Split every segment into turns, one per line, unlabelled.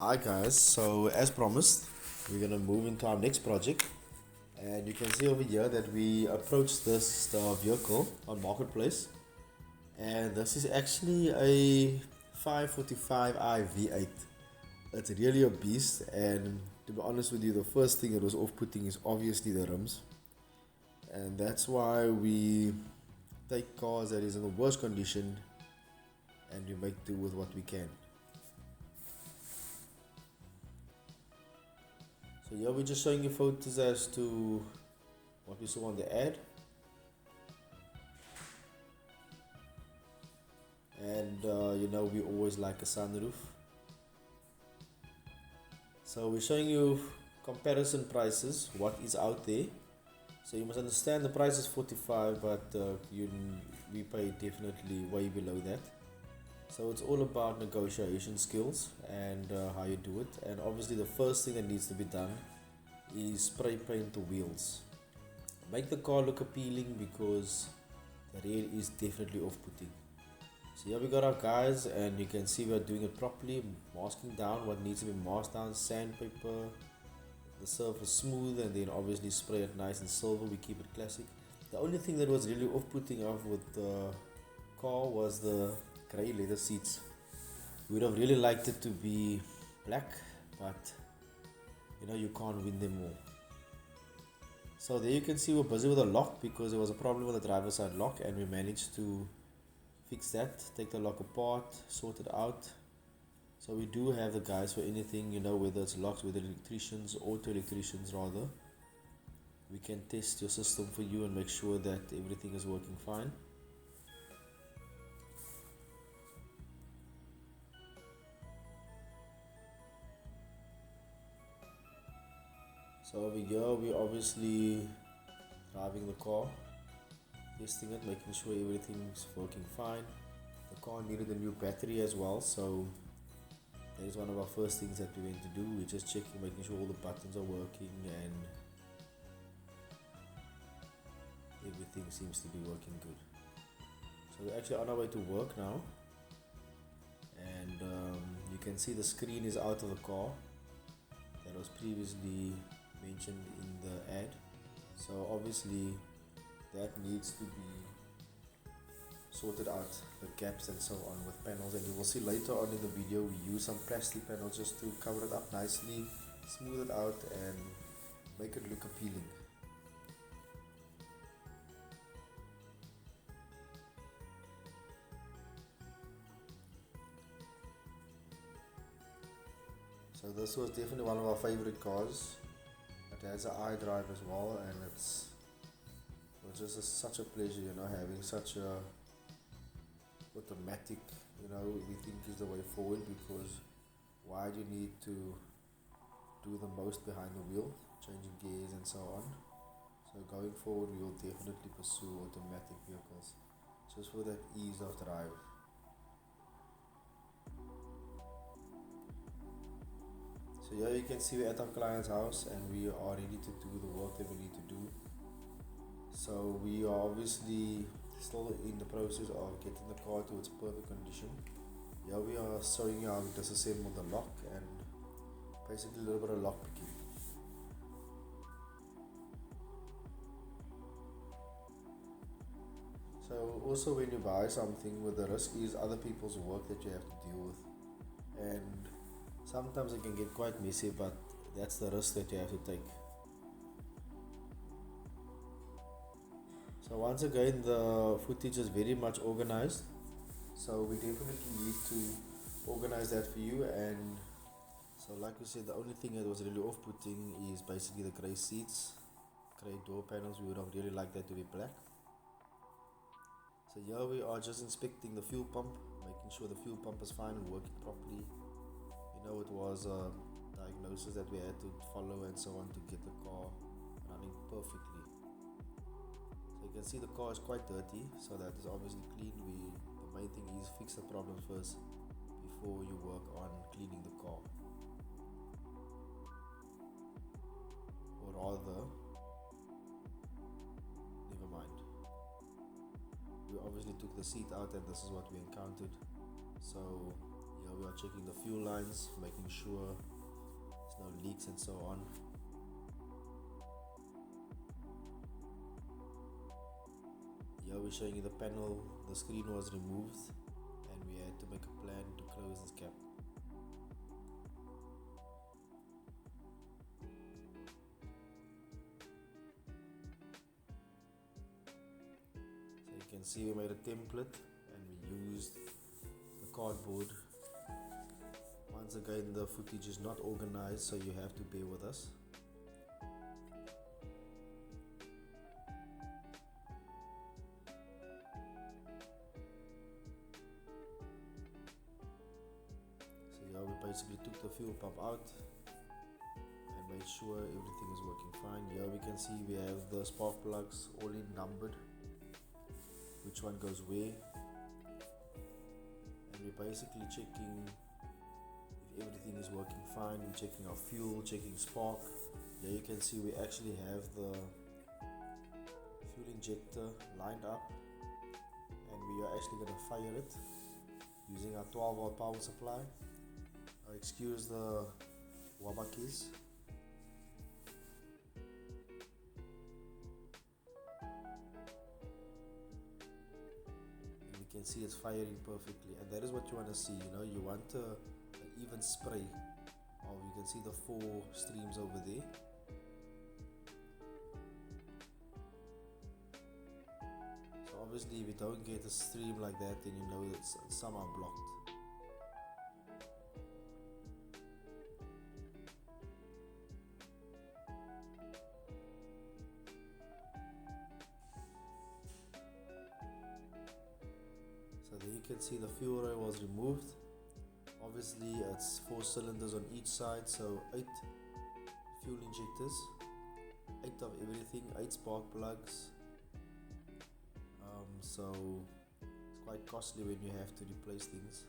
Hi guys, so as promised, we're gonna move into our next project, and you can see over here that we approached this vehicle on marketplace, and this is actually a 545i V8. It's really a beast, and to be honest with you, the first thing that was off-putting is obviously the rims, and that's why we take cars that is in the worst condition and we make do with what we can. So yeah, we're just showing you photos as to what we saw on the ad, and we always like a sunroof. So we're showing you comparison prices, what is out there. So you must understand the price is 45, but we pay definitely way below that. So it's all about negotiation skills and how you do it. And obviously the first thing that needs to be done is spray paint the wheels. Make the car look appealing because the rear is definitely off-putting. So here we got our guys, and you can see we're doing it properly, masking down what needs to be masked down, sandpaper, the surface smooth, and then obviously spray it nice and silver. We keep it classic. The only thing that was really off-putting off with the car was the grey leather seats. We would have really liked it to be black, but you can't win them all. So there you can see we're busy with a lock because there was a problem with the driver's side lock, and we managed to fix that, take the lock apart, sort it out. So we do have the guys for anything, whether it's locks, whether electricians, auto electricians rather. We can test your system for you and make sure that everything is working fine. So over here we obviously driving the car, testing it, making sure everything's working fine. The car needed a new battery as well, so that is one of our first things that we went to do. We're just checking, making sure all the buttons are working and everything seems to be working good. So we're actually on our way to work now, and you can see the screen is out of the car that was previously mentioned in the ad. So obviously that needs to be sorted out, the gaps and so on with panels, and you will see later on in the video we use some plastic panels just to cover it up nicely, smooth it out and make it look appealing. So this was definitely one of our favorite cars. It has an iDrive as well, and it was just such a pleasure, having such a automatic, we think is the way forward, because why do you need to do the most behind the wheel, changing gears and so on. So going forward we will definitely pursue automatic vehicles just for that ease of drive. So here you can see we're at our client's house and we are ready to do the work that we need to do. So we are obviously still in the process of getting the car to its perfect condition. Here we are showing you how we disassemble the lock and basically a little bit of lock picking. So also when you buy something, with the risk is other people's work that you have to deal with, and sometimes it can get quite messy, but that's the risk that you have to take. So once again the footage is very much organized, so we definitely need to organize that for you. And so like we said, the only thing that was really off-putting is basically the grey seats, grey door panels. We would have really liked that to be black. So here we are just inspecting the fuel pump, making sure the fuel pump is fine and working properly. It was a diagnosis that we had to follow and so on to get the car running perfectly. So you can see the car is quite dirty, so that is obviously clean. The main thing is fix the problem first before you work on cleaning the car. Or rather, never mind. We obviously took the seat out and this is what we encountered. So here we are checking the fuel lines, making sure there's no leaks and so on. Here we're showing you the panel, the screen was removed and we had to make a plan to close this cap. So you can see we made a template and we used the cardboard. Once again, the footage is not organized, so you have to bear with us. So we basically took the fuel pump out and made sure everything is working fine. Here we can see we have the spark plugs all in numbered, which one goes where, and we're basically checking if everything is working fine. We're checking our fuel, checking spark. Here you can see we actually have the fuel injector lined up and we are actually going to fire it using our 12-volt power supply. Excuse the wabakis. And we can see it's firing perfectly, and that is what you want to see. You want an even spray. You can see the 4 streams over there. So obviously if you don't get a stream like that, then you know that some are blocked. So there you can see the fuel rail was removed. Obviously it's 4 cylinders on each side, so 8 fuel injectors, 8 of everything, 8 spark plugs. So it's quite costly when you have to replace things.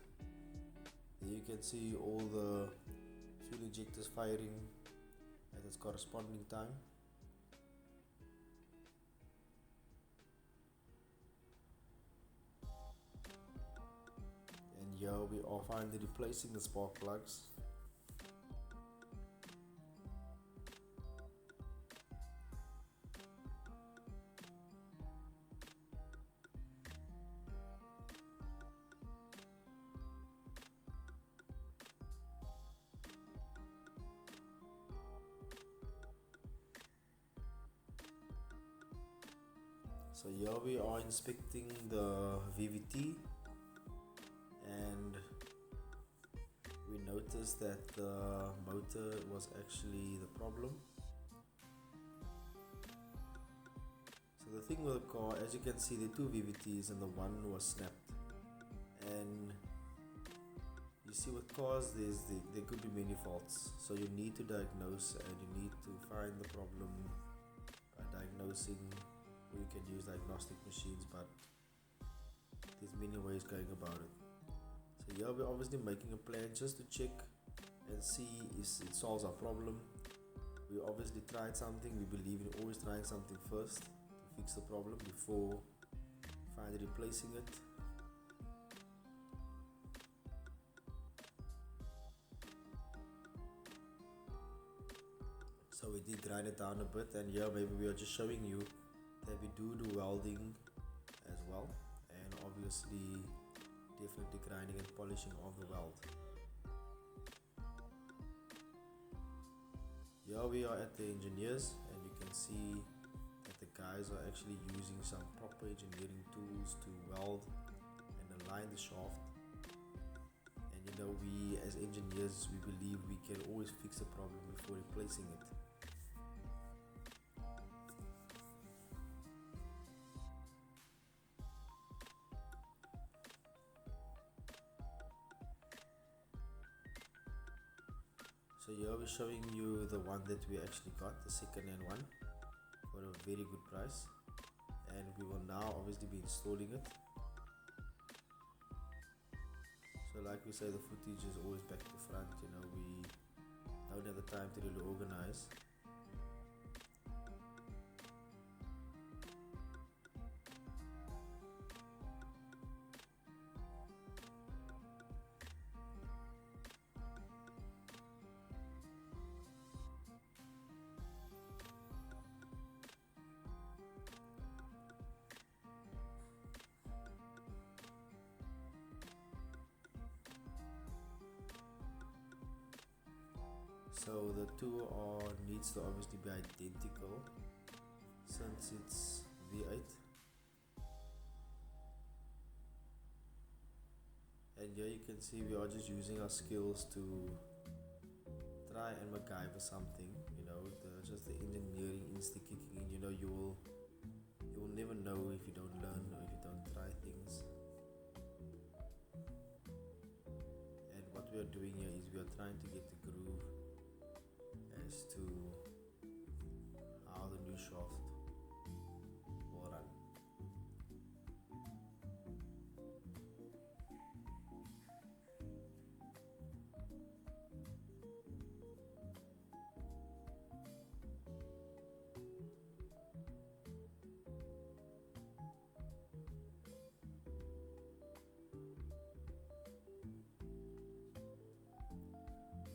There you can see all the fuel injectors firing at its corresponding time. And here we are finally replacing the spark plugs. So here we are inspecting the VVT, and we noticed that the motor was actually the problem. So the thing with the car, as you can see, there are 2 VVTs and the one was snapped. And you see with cars there could be many faults, so you need to diagnose and you need to find the problem by diagnosing. You can use diagnostic machines, but there's many ways going about it. So here we're obviously making a plan just to check and see if it solves our problem. We obviously tried something. We believe in always trying something first to fix the problem before finally replacing it. So we did grind it down a bit, and here maybe we are just showing you that we do welding as well, and obviously definitely grinding and polishing of the weld. Here we are at the engineers, and you can see that the guys are actually using some proper engineering tools to weld and align the shaft. And we as engineers, we believe we can always fix a problem before replacing it. So here we're showing you the one that we actually got, the second-hand one, for a very good price, and we will now obviously be installing it. So like we say, the footage is always back to front. We don't have the time to really organize. So the two are needs to obviously be identical since it's V8. And here you can see we are just using our skills to try and MacGyver something, just the engineering instinct kicking in. You will never know if you don't learn or if you don't try things. And what we are doing here is we are trying to get the groove as to how the new shaft will run.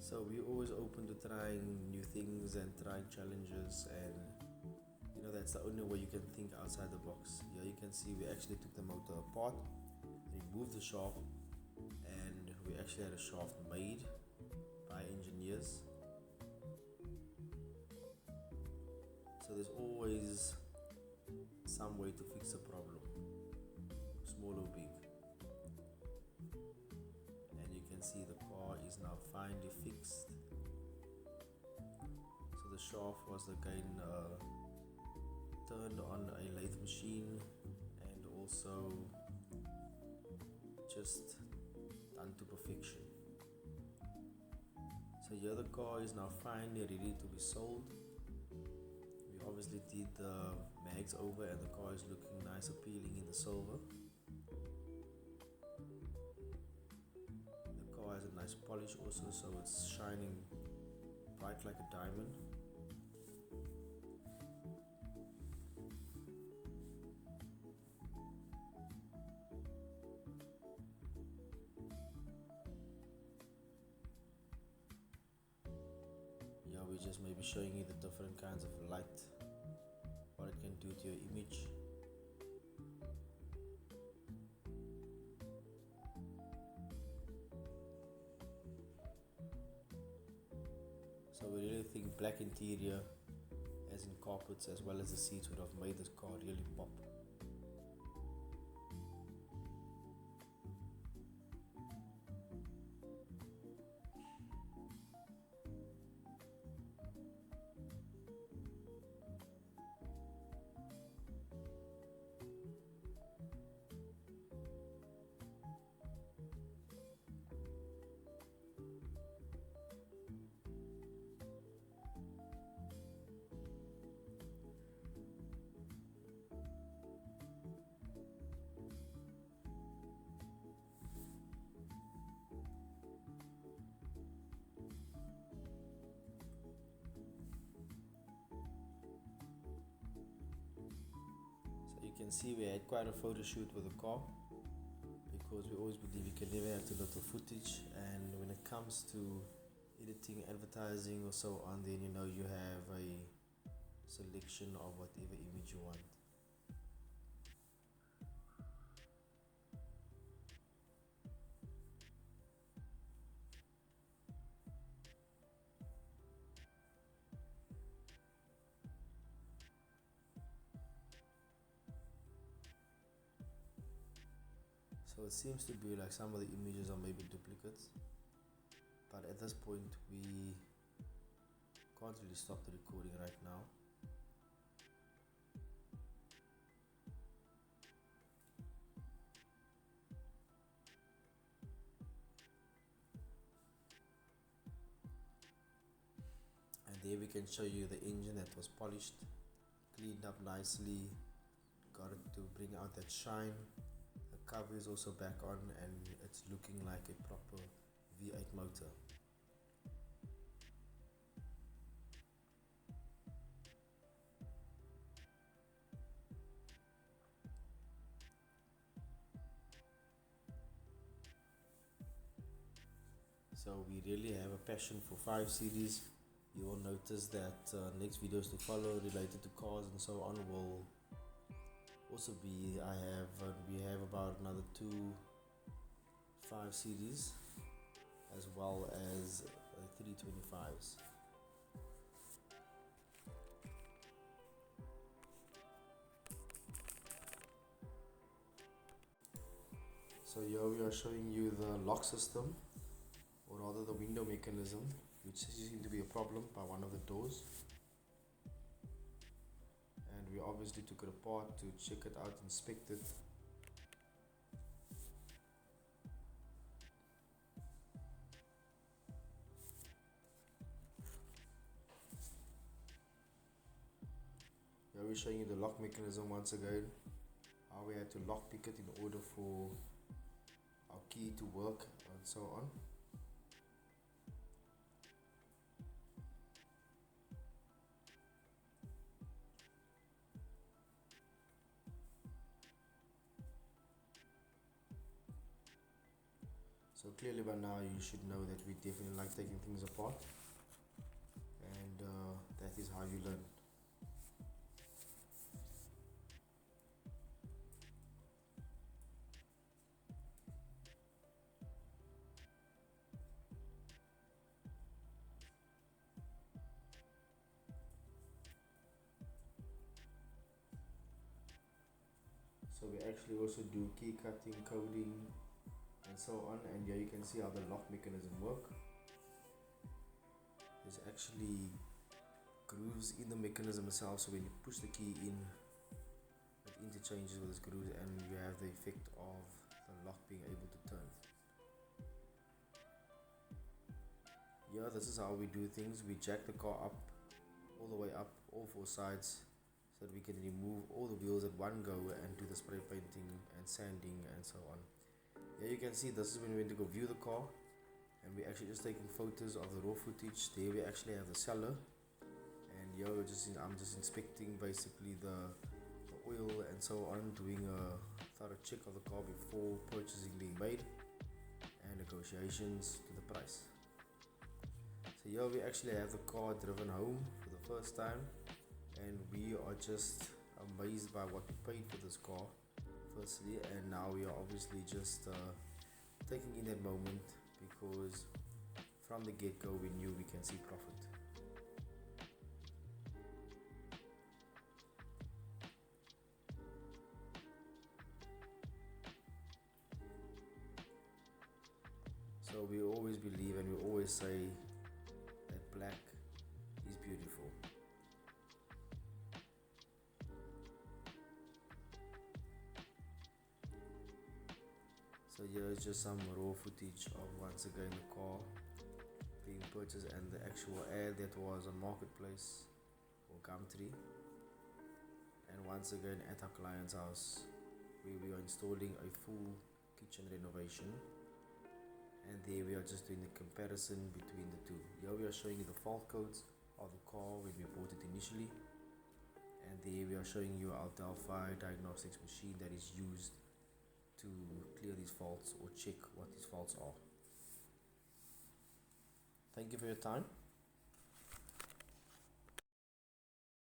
So we're always open to trying new things and trying challenges, and that's the only way you can think outside the box. Here you can see we actually took the motor apart, removed the shaft, and we actually had a shaft made by engineers. So there's always some way to fix a problem, small or big. You can see the car is now finally fixed. So the shaft was again turned on a lathe machine and also just done to perfection. So here the car is now finally ready to be sold. We obviously did the mags over and the car is looking nice, appealing in the silver. Has a nice polish also, so it's shining bright like a diamond. Yeah, we're just maybe showing you the different kinds of light, what it can do to your image. So we really think black interior, as in carpets as well as the seats, would have made this car really pop. You can see we had quite a photo shoot with the car because we always believe you can never have too little footage, and when it comes to editing, advertising or so on, then you have a selection of whatever image you want. So it seems to be like some of the images are maybe duplicates, but at this point we can't really stop the recording right now. And there we can show you the engine that was polished, cleaned up nicely, got it to bring out that shine. The cover is also back on and it's looking like a proper V8 motor. So we really have a passion for 5 Series. You will notice that next videos to follow related to cars and so on will also be, we have about another 2 5 Series as well as 325s. So here we are showing you the lock system, or rather the window mechanism, which seems to be a problem by one of the doors. And we obviously took it apart to check it out, inspect it. Here we're showing you the lock mechanism once again, how we had to lock pick it in order for our key to work and so on. So clearly by now you should know that we definitely like taking things apart, and that is how you learn. So we actually also do key cutting, coding and so on, and here you can see how the lock mechanism work. There's actually grooves in the mechanism itself, so when you push the key in, it interchanges with those grooves and you have the effect of the lock being able to turn. Yeah, this is how we do things. We jack the car up, all the way up, all four sides, so that we can remove all the wheels at one go and do the spray painting and sanding and so on. Here you can see this is when we went to go view the car, and we're actually just taking photos of the raw footage. There we actually have the seller, and here I'm just inspecting basically the oil and so on, doing a thorough check of the car before purchasing being made, and negotiations to the price. So here we actually have the car driven home for the first time, and we are just amazed by what we paid for this car firstly, and now we are obviously just taking in that moment, because from the get-go we knew we can see profit. So we always believe and we always say that black is beautiful. So here is just some raw footage of once again the car being purchased and the actual ad that was on Marketplace or Gumtree, and once again at our client's house where we are installing a full kitchen renovation, and there we are just doing the comparison between the two. Here we are showing you the fault codes of the car when we bought it initially, and there we are showing you our Delphi diagnostics machine that is used to clear these faults or check what these faults are. Thank you for your time.